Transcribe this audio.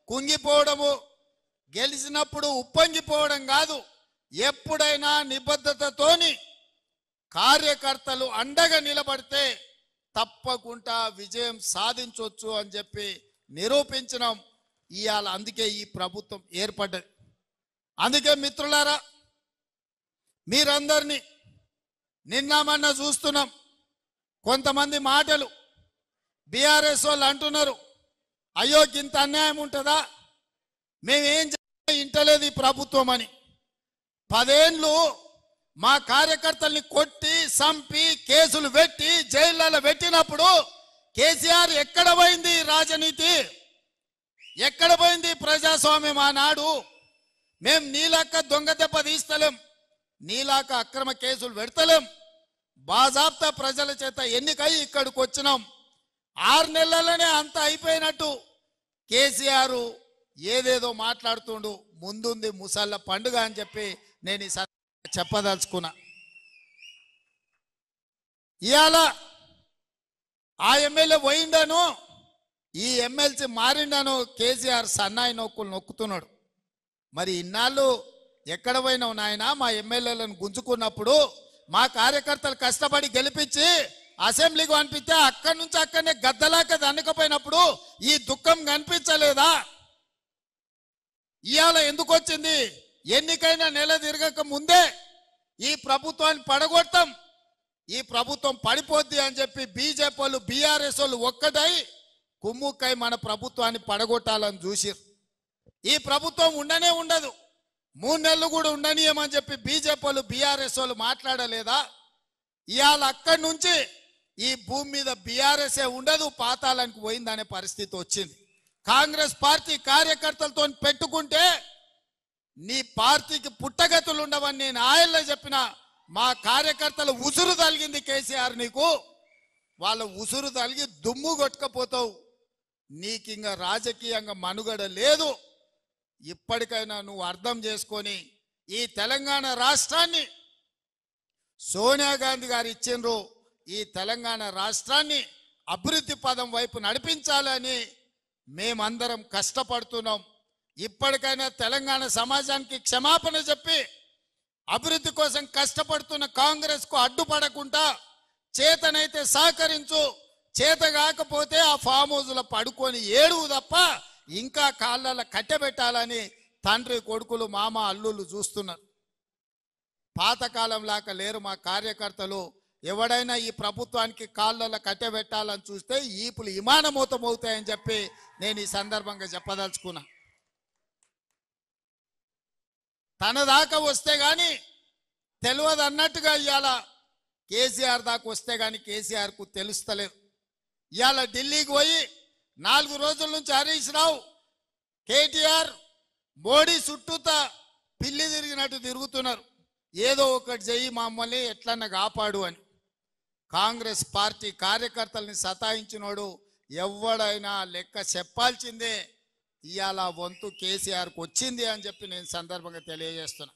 కుంగిపోవడము, గెలిచినప్పుడు ఉప్పొంగిపోవడం కాదు. ఎప్పుడైనా నిబద్ధతతోని కార్యకర్తలు అండగా నిలబడితే తప్పకుండా విజయం సాధించవచ్చు అని చెప్పి నిరూపించడం ఇవాళ. అందుకే ఈ ప్రభుత్వం ఏర్పడ్డది. అందుకే మిత్రులారా, మీరందరినీ నిన్న మొన్న చూస్తున్నాం. కొంతమంది మాటలు బీఆర్ఎస్ వాళ్ళు అంటున్నారు, అయ్యో ఇంత అన్యాయం ఉంటుందా, మేమేం ఇంటలేదు ఈ ప్రభుత్వం అని. 10 ఏళ్ళు మా కార్యకర్తల్ని కొట్టి చంపి కేసులు పెట్టి జైళ్ళలో పెట్టినప్పుడు కేసీఆర్ ఎక్కడ పోయింది రాజనీతి, ఎక్కడ పోయింది ప్రజాస్వామ్యం? ఆనాడు మేము నీలాక దొంగ దెబ్బ తీస్తలేం, నీలాక అక్రమ కేసులు పెడతలేం, బాజాబ్తా ప్రజల చేత ఎన్నికై ఇక్కడికి వచ్చినాం. 6 నెలలనే అంత అయిపోయినట్టు కేసీఆర్ ఏదేదో మాట్లాడుతుండు. ముందుంది ముసళ్ళ పండుగ అని చెప్పి నేను ఈ చెప్పదలుచుకున్నా. ఇవాళ ఆ ఎమ్మెల్యే పోయిండను, ఈ ఎమ్మెల్సీ మారిండను కేసీఆర్ సన్నాయి నొక్కులు నొక్కుతున్నాడు. మరి ఇన్నాళ్ళు ఎక్కడ పోయినావు నాయన? మా ఎమ్మెల్యేలను గుంజుకున్నప్పుడు మా కార్యకర్తలు కష్టపడి గెలిపించి అసెంబ్లీకి పంపిస్తే అక్కడి నుంచి అక్కడనే గద్దలాక దన్నకపోయినప్పుడు ఈ దుఃఖం కనిపించలేదా? ఇవాళ ఎందుకు వచ్చింది? ఎన్నికైనా నెల తిరగక ముందే ఈ ప్రభుత్వాన్ని పడగొడతాం, ఈ ప్రభుత్వం పడిపోద్ది అని చెప్పి బీజేపీ వాళ్ళు బీఆర్ఎస్ వాళ్ళు ఒక్కటై కుమ్ముక్కై మన ప్రభుత్వాన్ని పడగొట్టాలని చూసిరు. ఈ ప్రభుత్వం ఉండనే ఉండదు, 3 నెలలు కూడా ఉండనీయమని చెప్పి బీజేపీ వాళ్ళు బీఆర్ఎస్ వాళ్ళు మాట్లాడలేదా? ఇవాళ అక్కడి నుంచి ఈ భూమి మీద బీఆర్ఎస్ఏ ఉండదు, పాతాళానికి పోయిందనే పరిస్థితి వచ్చింది. కాంగ్రెస్ పార్టీ కార్యకర్తలతో పెట్టుకుంటే నీ పార్టీకి పుట్టగతులు ఉండవని నేను ఆయల్లో చెప్పిన. మా కార్యకర్తలు ఉసురు తలిగింది కేసీఆర్ నీకు, వాళ్ళ ఉసురు తలిగి దుమ్ము కొట్టుకపోతావు. నీకు ఇంకా రాజకీయంగా మనుగడ లేదు. ఇప్పటికైనా నువ్వు అర్థం చేసుకొని ఈ తెలంగాణ రాష్ట్రాన్ని సోనియా గాంధీ గారు ఇచ్చిండ్రు, ఈ తెలంగాణ రాష్ట్రాన్ని అభివృద్ధి పదం వైపు నడిపించాలని మేమందరం కష్టపడుతున్నాం. ఇప్పటికైనా తెలంగాణ సమాజానికి క్షమాపణ చెప్పి అభివృద్ధి కోసం కష్టపడుతున్న కాంగ్రెస్ కు అడ్డుపడకుండా చేతనైతే సహకరించు, చేత కాకపోతే ఆ ఫామ్ హౌస్లో పడుకొని ఏడువు తప్ప ఇంకా కాళ్ళలో కట్టెబెట్టాలని తండ్రి కొడుకులు మామ అల్లుళ్ళు చూస్తున్నారు. పాతకాలం లాగా లేరు మా కార్యకర్తలు. ఎవడైనా ఈ ప్రభుత్వానికి కాళ్ళలో కట్టెబెట్టాలని చూస్తే ఈపులు విమానమూతం అవుతాయని చెప్పి నేను ఈ సందర్భంగా చెప్పదలుచుకున్నా. తన దాకా వస్తే గాని తెలియదు అన్నట్టుగా ఇవాళ కేసీఆర్ దాకా వస్తే గాని కేసీఆర్కు తెలుస్తలేదు. ఇవాళ ఢిల్లీకి పోయి 4 రోజుల నుంచి హరీష్ రావు కేటీఆర్ మోడీ చుట్టూతా పిల్లి తిరిగినట్టు తిరుగుతున్నారు. ఏదో ఒకటి చెయ్యి మమ్మల్ని ఎట్లన్నా కాపాడు అని. కాంగ్రెస్ పార్టీ కార్యకర్తల్ని సతాయించినోడు ఎవడైనా లెక్క చెప్పాల్సిందే. ఇవాళ వంతు కేసీఆర్కు వచ్చింది అని చెప్పి నేను సందర్భంగా తెలియజేస్తున్నా.